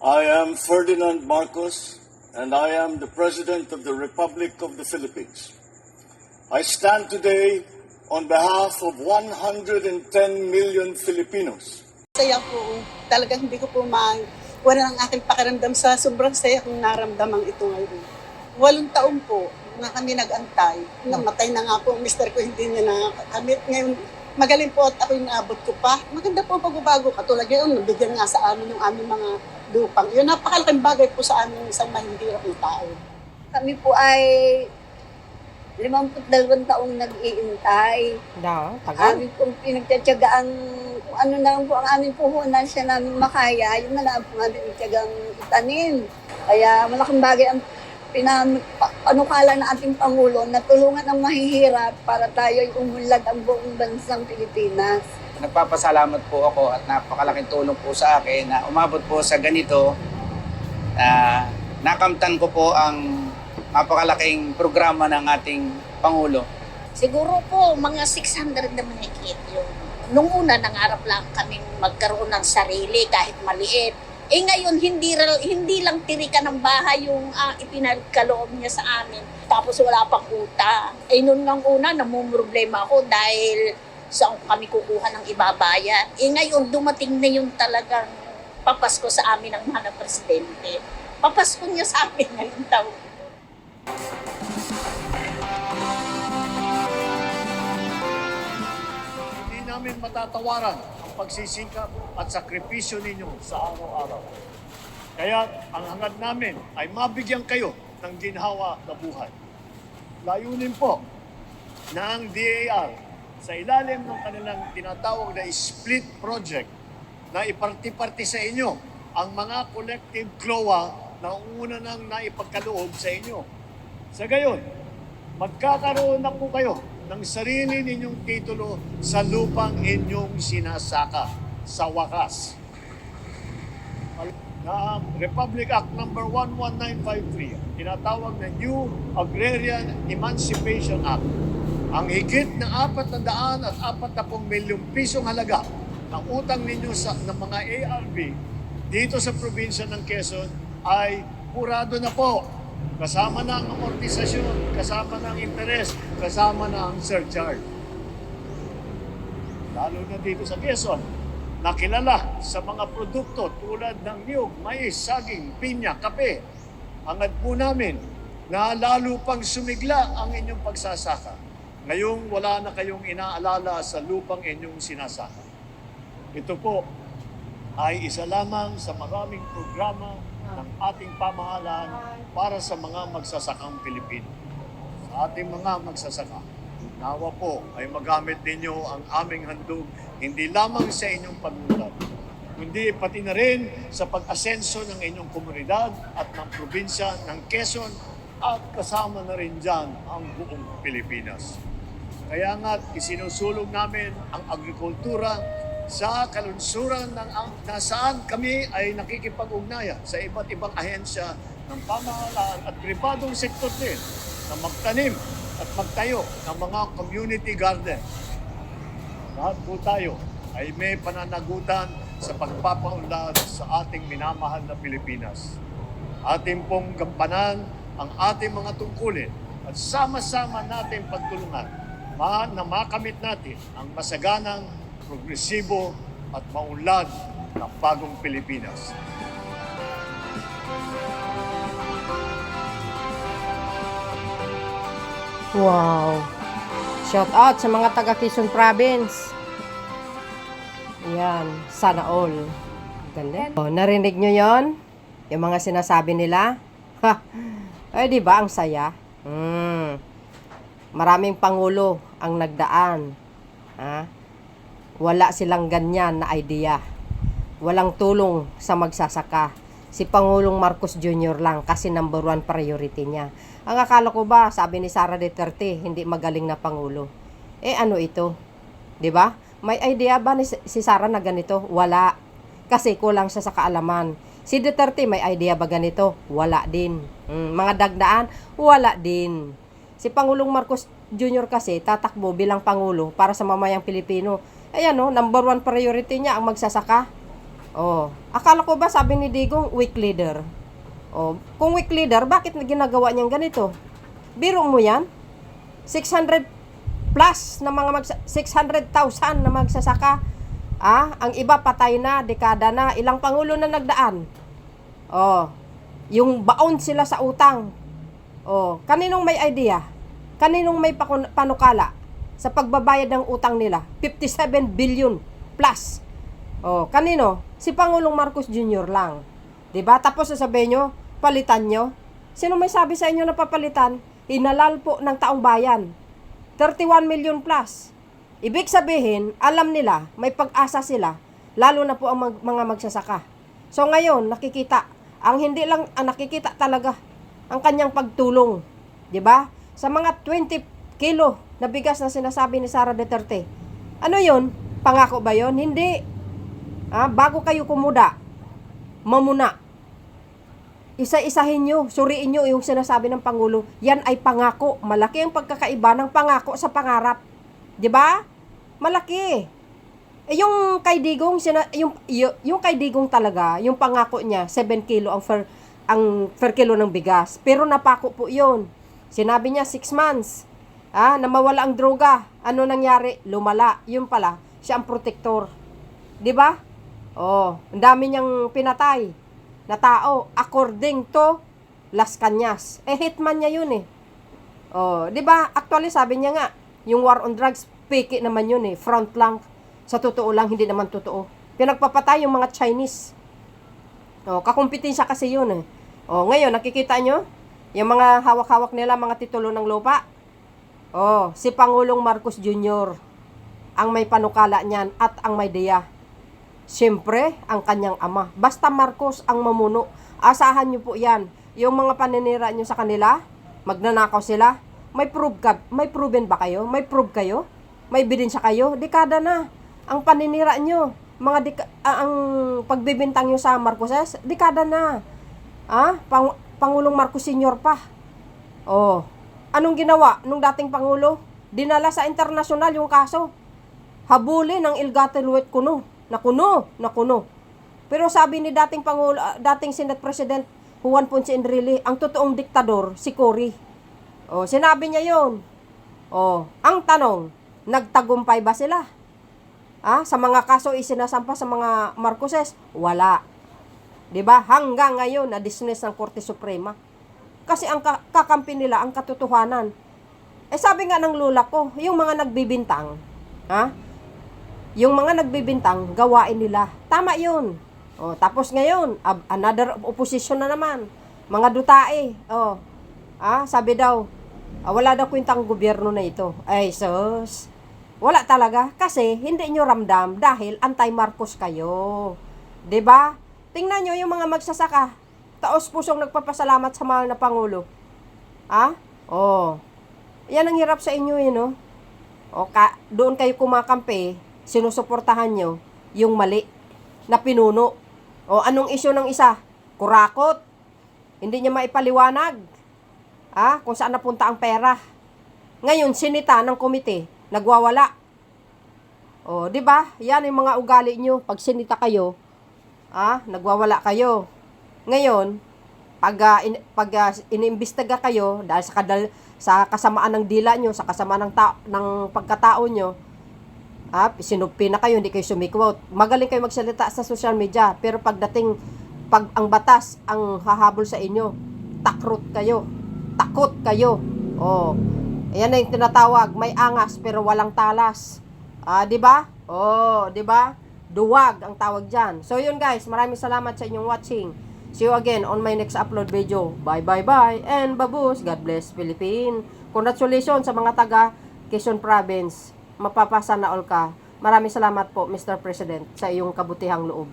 I am Ferdinand Marcos, and I am the President of the Republic of the Philippines. I stand today on behalf of 110 million Filipinos. Saya po, talagang hindi ko po wala ng aking pakiramdam sa sobrang saya kong naramdaman ito ngayon. 8 taon po na kami nag-antay. Namatay na nga po ang mister ko, hindi niya nakakamit. Ngayon, magaling po at ako inaabot ko pa. Maganda po ang pagbabago. Katulad ngayon, nabigyan nga sa amin yung aming mga lupang. Yun, napakalaking bagay po sa amin isang mahihirap ng tao. Kami po ay 52 taong nag-iintay. Tagal. Amin pong pinagtsatsagaan kung ano na lang po ang aming puhunan siya namin makaya. Yun na lang po ang aming tsagang itanin. Kaya malaking bagay ang panukala ng ating Pangulo na tulungan ang mahihirap para tayo ay umunlad ang buong bansang Pilipinas. Nagpapasalamat po ako at napakalaking tulong po sa akin na umabot po sa ganito. Nakamtan ko po ang napakalaking programa ng ating Pangulo. Siguro po, mga 600 na mahigit yun. Nung una, nangarap lang kaming magkaroon ng sarili kahit maliit. Eh ngayon, hindi lang tirikan ng bahay yung ipinagkaloob niya sa amin. Tapos wala pang utang. Eh noon ngang una, namumroblema ako dahil saan kami kukuha ng ibabayan. Eh ngayon, dumating na yung talagang papasko sa amin ng mahal na presidente. Papasko niya sa amin ngayong taon. Hindi namin matatawaran ang pagsisikap at sakripisyo ninyo sa araw-araw. Kaya ang hangad namin ay mabigyan kayo ng ginhawa na buhay. Layunin po na ang DAR sa ilalim ng kanilang tinatawag na split project na iparti-parti sa inyo ang mga collective CLOA na una nang naipagkaloob sa inyo. Sa gayon, magkakaroon na po kayo ng sarili ninyong titulo sa lupang inyong sinasaka sa wakas. Na Republic Act No. 11953, tinatawag na New Agrarian Emancipation Act, ang higit na 440 milyong pisong halaga ng utang ninyo ng mga ARB dito sa probinsya ng Quezon ay purado na po. Kasama na ang amortisasyon, kasama na ang interes, kasama na ang surcharge. Lalo na dito sa Quezon, nakilala sa mga produkto tulad ng niyog, mais, saging, pinya, kape. Hangad po namin na lalo pang sumigla ang inyong pagsasaka. Ngayong wala na kayong inaalala sa lupang inyong sinasaka. Ito po ay isa lamang sa maraming programa ng ating pamahalaan para sa mga magsasakang Pilipino. Sa ating mga magsasaka, nawa po ay magamit ninyo ang aming handog hindi lamang sa inyong paglulad, kundi pati na rin sa pag-asenso ng inyong komunidad at ng probinsya ng Quezon at kasama na rin dyan ang buong Pilipinas. Kaya nga isinusulong namin ang agrikultura sa kalunsuran nasaan kami ay nakikipag-ugnayan sa iba't ibang ahensya ng pamahalaan at pribadong sektor din na magtanim at magtayo ng mga community garden. Lahat po tayo ay may pananagutan sa pagpapaunlad sa ating minamahal na Pilipinas. Ating pong gampanan ang ating mga tungkulin at sama-sama natin pagtulungan na makamit natin ang masaganang, progresibo at maunlad ng bagong Pilipinas. Wow! Shout out sa mga taga Quezon Province. Yan, sana all. Ganda. Oh, narinig nyo yon? Yung mga sinasabi nila? Ha! Ay, di ba ang saya? Maraming pangulo ang nagdaan. Ha? Wala silang ganyan na idea. Walang tulong sa magsasaka. Si Pangulong Marcos Jr. lang kasi number 1 priority niya. Ang akala ko ba, sabi ni Sara Duterte, hindi magaling na Pangulo. Eh ano ito? 'Di ba? May idea ba si Sara na ganito? Wala. Kasi kulang siya sa kaalaman. Si Duterte may idea ba ganito? Wala din. Mga dagdaan? Wala din. Si Pangulong Marcos Jr. kasi tatakbo bilang Pangulo para sa mamayang Pilipino. Ayan o, number 1 priority niya ang magsasaka. Oh, akala ko ba sabi ni Digong weak leader? Oh, kung weak leader, bakit ginagawa niyang ganito? Biro mo yan? 600 plus na mga 600,000 na magsasaka. Ang iba patay na, dekada na, ilang pangulo na nagdaan. Oh, yung baon sila sa utang. Oh, kaninong may idea? Kaninong may panukala sa pagbabayad ng utang nila? 57 billion plus. Oh, kanino? Si Pangulong Marcos Jr. lang. 'Di ba? Tapos sasabihin nyo, palitan nyo. Sino may sabi sa inyo na papalitan? Hinalal po ng taong bayan. 31 million plus. Ibig sabihin, alam nila, may pag-asa sila, lalo na po ang mga magsasaka. So ngayon, nakikita, nakikita talaga ang kanyang pagtulong. 'Di ba? Sa mga 20 kilo na bigas na sinasabi ni Sara Duterte. Ano 'yon? Pangako ba 'yon? Hindi. Bago kayo kumuda, mamuna. Isa-isahin nyo, suriin nyo yung sinasabi ng Pangulo. Yan ay pangako. Malaki ang pagkakaiba ng pangako sa pangarap. 'Di ba? Malaki. Yung kay Digong, yung kay Digong talaga, yung pangako niya, 7 kilo ang per kilo ng bigas. Pero napako po yun. Sinabi niya 6 months. Na mawala ang droga. Ano nangyari? Lumala. Yun pala, siya ang protector. 'Di ba? Oh, ang dami niyang pinatay na tao according to Las Cañas. Hitman niya yun eh. Oh, 'di ba? Actually sabi niya nga, yung war on drugs fake naman yun eh, front lang. Sa totoo lang hindi naman totoo. Pinagpapatay yung mga Chinese. Oh, kakumpetensya kasi yun eh. Oh, ngayon nakikita nyo yung mga hawak-hawak nila mga titulo ng lupa. Oh, si Pangulong Marcos Jr. ang may panukala niyan at ang may diya. Siyempre, ang kanyang ama. Basta Marcos ang mamuno. Asahan nyo po yan. Yung mga paninira nyo sa kanila, magnanakaw sila, may proven ba kayo? May prove kayo? May ebidensya kayo? Dekada na. Ang paninira nyo, ang pagbibintang nyo sa Marcoses, dekada na. Pangulong Marcos Sr. pa. Oh, anong ginawa nung dating Pangulo? Dinala sa internasyonal yung kaso. Habulin ng Ilgateluet kuno. Nakuno. Pero sabi ni dating Pangulo, dating Senate President Juan Ponce Enrile, ang totoong diktador si Cory. Oh, sinabi niya 'yon. Oh, ang tanong, nagtagumpay ba sila? Sa mga kaso isinasampa sa mga Marcoses? Wala. 'Di ba? Hanggang ngayon na-dismiss ng Korte Suprema. Kasi ang kakampi nila ang katotohanan. Sabi nga ng lula ko, yung mga nagbibintang, yung mga nagbibintang, gawain nila. Tama yun. Oh, tapos ngayon, another opposition na naman. Mga dutae. Oh, sabi daw, wala daw kwentang gobyerno na ito. Ay, sus. Wala talaga. Kasi, hindi nyo ramdam dahil anti-Marcos kayo. 'Di ba? Tingnan nyo yung mga magsasaka. Taos pusong nagpapasalamat sa mahal na Pangulo. Oh. Yan ang hirap sa inyo, no? O, doon kayo kumakampi, sinusuportahan nyo yung mali na pinuno. O, anong isyu ng isa? Kurakot. Hindi niya maipaliwanag. Kung saan napunta ang pera. Ngayon, sinita ng komite, nagwawala. O, di ba? Yan yung mga ugali nyo. Pag sinita kayo, nagwawala kayo. Ngayon, pag iniimbestiga kayo dahil sa kasamaan ng dila nyo, sa kasamaan ng pagkatao nyo, sinugpi na kayo, hindi kayo sumikwot. Magaling kayo magsalita sa social media, pero pag ang batas ang hahabol sa inyo, takot kayo. Oh, ayan na yung tinatawag, may angas pero walang talas. Di ba? Oh, di ba? Duwag ang tawag diyan. So yun guys, maraming salamat sa inyong watching. See you again on my next upload video. Bye and babus. God bless Philippines. Congratulations sa mga taga Quezon Province. Mapapasa na all ka. Maraming salamat po Mr. President sa iyong kabutihang loob.